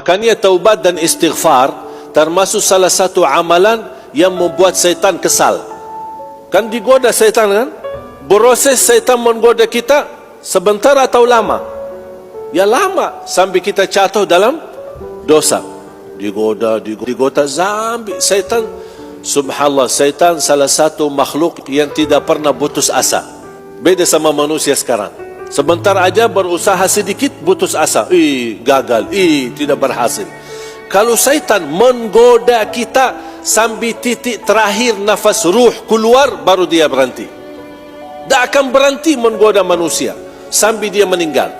Makanya taubat dan istighfar termasuk salah satu amalan yang membuat syaitan kesal. Kan digoda syaitan kan? Proses syaitan menggoda kita sebentar atau lama? Ya lama, sampai kita jatuh dalam dosa. Digoda sampai syaitan. Subhanallah, syaitan salah satu makhluk yang tidak pernah putus asa. Beda sama manusia sekarang. Sebentar aja berusaha sedikit putus asa, gagal, tidak berhasil. Kalau syaitan menggoda kita sampai titik terakhir nafas ruh keluar, baru dia berhenti. Tak akan berhenti menggoda manusia sampai dia meninggal.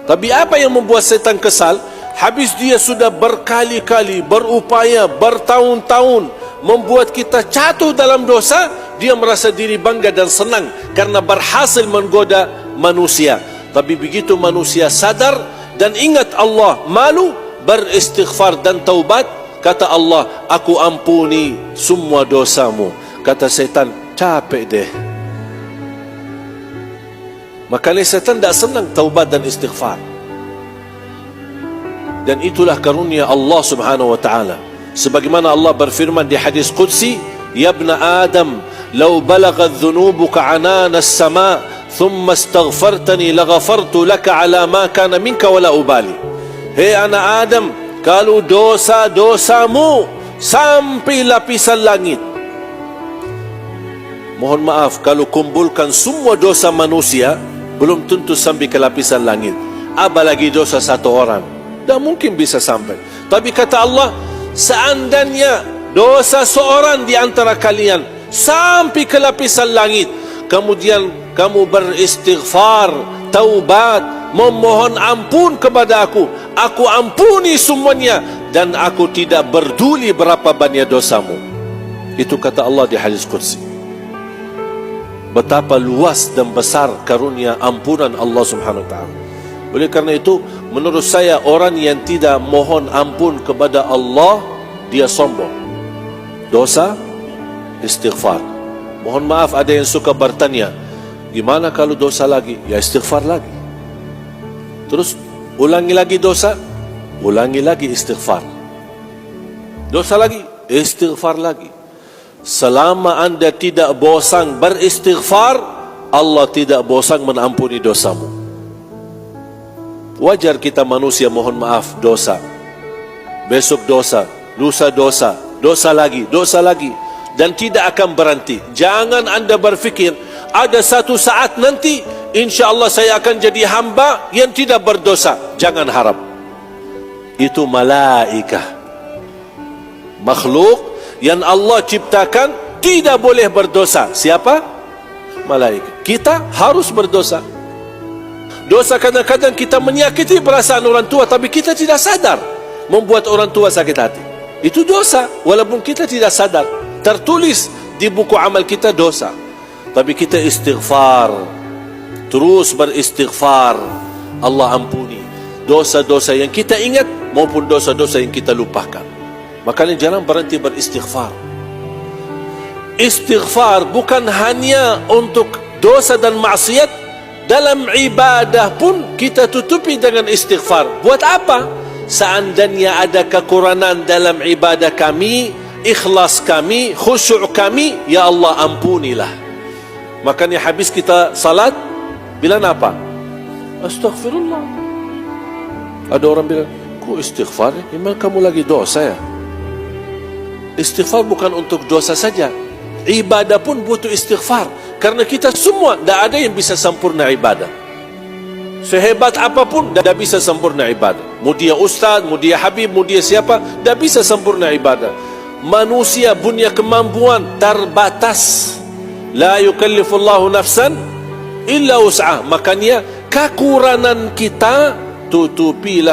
Tapi apa yang membuat syaitan kesal? Habis dia sudah berkali-kali berupaya, bertahun-tahun membuat kita jatuh dalam dosa, dia merasa diri bangga dan senang karena berhasil menggoda manusia. Tapi begitu manusia sadar dan ingat Allah, malu, beristighfar dan taubat, kata Allah, aku ampuni semua dosamu. Kata syaitan, capek deh. Makanya syaitan tak senang taubat dan istighfar. Dan itulah karunia Allah subhanahu wa ta'ala. Sebagaimana Allah berfirman di hadis Qudsi, Ya ibna Adam, law balaghat dhunubuka anana as-sama' thumma astaghfartani laghafartu laka ala ma kana minka wala ubali. Hei anak Adam, kalau dosa-dosamu sampai lapisan langit, mohon maaf, kalau kumpulkan semua dosa manusia, belum tentu sampai ke lapisan langit. Apalagi dosa satu orang, tak mungkin bisa sampai. Tapi kata Allah, seandainya dosa seorang di antara kalian sampai ke lapisan langit, kemudian kamu beristighfar, taubat, memohon ampun kepada aku ampuni semuanya, dan aku tidak peduli berapa banyak dosamu. Itu kata Allah di hadis Qudsi. Betapa luas dan besar karunia ampunan Allah subhanahu wa ta'ala. Oleh kerana itu, menurut saya, orang yang tidak mohon ampun kepada Allah, dia sombong. Dosa, istighfar. Mohon maaf, ada yang suka bertanya, gimana kalau dosa lagi? Ya istighfar lagi. Terus ulangi lagi dosa, ulangi lagi istighfar. Dosa lagi, istighfar lagi. Selama anda tidak bosan beristighfar, Allah tidak bosan mengampuni dosamu. Wajar kita manusia mohon maaf dosa, besok dosa, lusa dosa, dosa lagi, dan tidak akan berhenti. Jangan anda berfikir ada satu saat nanti insya-Allah saya akan jadi hamba yang tidak berdosa. Jangan harap. Itu malaikah, makhluk yang Allah ciptakan tidak boleh berdosa. Siapa? Malaikat. Kita harus berdosa. Dosa kadang-kadang kita menyakiti perasaan orang tua, tapi kita tidak sadar, membuat orang tua sakit hati. Itu dosa, walaupun kita tidak sadar. Tertulis di buku amal kita dosa. Tapi kita istighfar, terus beristighfar, Allah ampuni dosa-dosa yang kita ingat maupun dosa-dosa yang kita lupakan. Makanya jangan berhenti beristighfar. Istighfar bukan hanya untuk dosa dan maksiat. Dalam ibadah pun kita tutupi dengan istighfar. Buat apa? Seandainya ada kekurangan dalam ibadah kami, ikhlas kami, khusyuk kami, ya Allah ampunilah. Makanya habis kita salat, bilang apa? Astaghfirullah. Ada orang bilang, kok istighfar? Memang kamu lagi dosa ya? Istighfar bukan untuk dosa saja, ibadah pun butuh istighfar. Karena kita semua, tidak ada yang bisa sempurna ibadah. Sehebat apapun, tidak bisa sempurna ibadah. Mau dia ustaz, mau dia habib, mau dia siapa, tidak bisa sempurna ibadah. Manusia punya kemampuan terbatas. La yukallifullahu nafsan illa wus'ah. Makanya kekurangan kita tutupilah